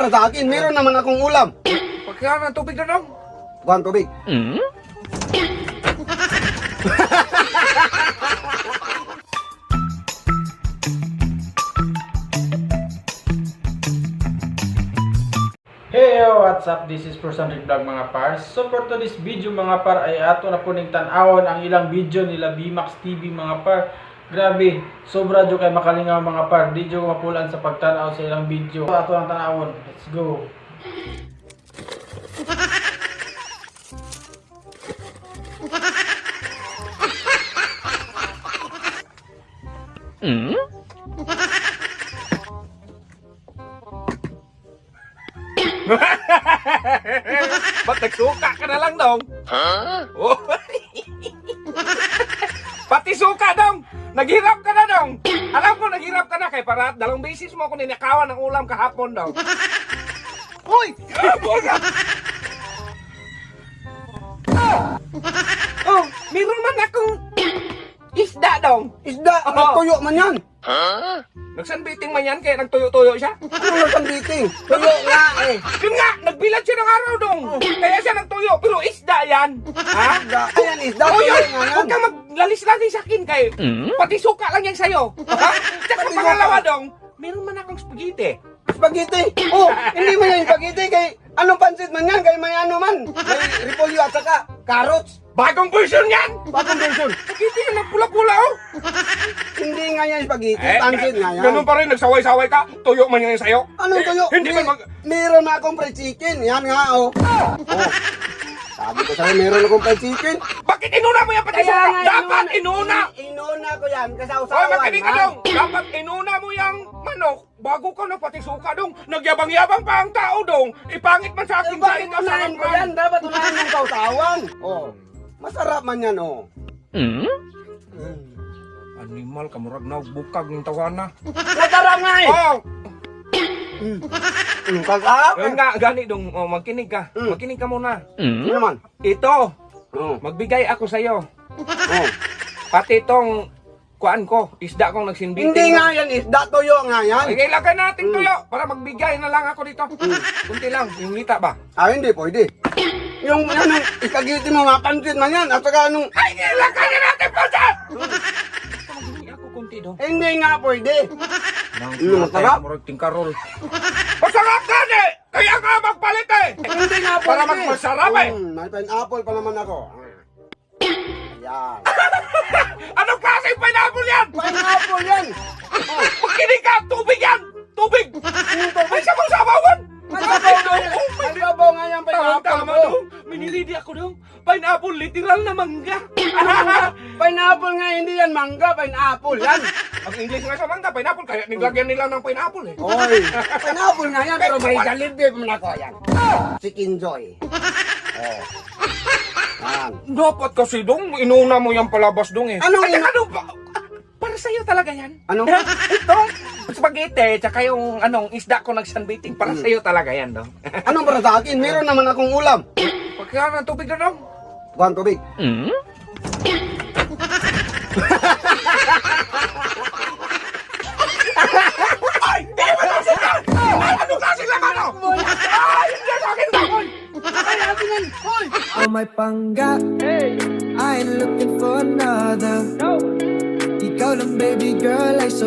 para sa akin? Meron naman akong ulam. Pagkakaroon ng tubig na daw. Buwan tubig. Hey yo, what's up? This is Prosanric Vlog mga par. So for today's video mga par ay ato na po ning tan-awon ang ilang video nila BMAX TV mga par. Grabe, sobra jo kay makalingaw mga par. Di jo mapulan sa pagtan-aw sa ilang video. So ato ang tan-awon. Let's go. Ba't nagsuka ka na lang dong? Ha? Oh. Pati suka dong! Naghirap ka na dong! Alam ko naghirap ka na kay para 2 beses mo ako ninakawan ng ulam kahapon dong. Hoy! Oh, meron man akong isda dong. Isda, nagtuyo man yan. Nagsanbiting man yan kaya nagtuyo-tuyo siya. Ano nagsambiting? Tuyo nga eh. Yun nga, nagbilad siya ng araw dong. Kaya siya nagtuyo, pero isda yan. Ha? Isda. Ayan, isda, Oh, tuyo yun! nga yan. Huwag kang maglalis-lalis sa akin kay pati suka lang yan sa'yo. Ha? Tsaka Pati pangalawa suka. dong, meron man akong spaghetti. Spaghetti. Oh, hindi man yan spaghetti kay anong pansit man yan? Kay may ano man. May repolyo at saka carrots. Bagong version yan! Bakong version? Spaghetti yung nagpula-pula oh! Hindi nga yan spaghetti, pansit nga yan. Ganun pa rin, nagsaway-saway ka, tuyo man yan sa'yo. Anong tuyo? Hindi man mag... Meron na akong fried chicken. Yan nga, oh. Oh. Sabi ko sa'yo, meron akong fried chicken. Bakit inuna mo yan pati suka? Dapat inuna! Inuna ko yan, Hoy, kasausawan. makinig ka dong! Dapat inuna mo yung manok bago ka na pati suka dong. Nagyabang-yabang pa ang tao dong. Ipangit man sa akin sa Bakit ito sa unahin ko yan? Dapat unahin yung sausawan. Oh. Masarap man yan, oh. Animal, kamurag na bukag ng tawana. Masarap nga eh. Oh! Kasarap Yun nga, gani dong, oh, magkinig ka. Magkinig ka muna. Ano naman? Ito, Oh. magbigay ako sa'yo. Oh. Pati itong kuan ko, isda kong nagsinbiting. Hindi nga yan, isda tuyo nga yan. Ay, kailangan natin tuyo para magbigay na lang ako dito. Kunti lang, yung ngita ba? Ah, hindi, pwede. Yung anong spaghetti mo nga, pansit man yan. At saka anong, Ay, kailangan na natin po dyan! Hindi ako kunti dong. hindi nga pwede. Nang masarap. murag tingkarol. Masarap gani! Kaya nga magpalit eh! Hindi nga pwede. Para magmasarap eh! May pineapple pa naman ako. Ayan. Anong klaseng pineapple yan? Pineapple yan. Oh. Magkinig ka! Tubig yan! Tubig! Ay, sa mga sabawan! May sabaw nga yan. May sabaw nga yan, pineapple Tama ko. dong! Minilidi ako dong! Pineapple, literal na mangga! Pineapple nga, hindi yan mangga, pineapple yan. Ang English nga sa mangga, pineapple, kaya niglagyan nila ng pineapple eh. Oy, pineapple nga yan, pero may Jollibee pa man ako yan. Chicken Joy. Oh. Yan. Dapat kasi dong, inuna mo yung palabas dong eh. Anong At ina- ano ba? Para sa'yo talaga yan. Ano? Ito, spaghetti, tsaka yung anong isda ko nagsanbiting, para sa'yo talaga yan dong. Anong para sa akin? Meron naman akong ulam. Pagkakaroon ng tubig na dong. Buwan tubig. Ay! Di ba ito sila? Ay, ano klase laman o? Ay, hindi sa akin dapat! Ay, atin yan. Hoy! Oh my pangga, I ain't looking for another. Ikaw lang baby girl, ay so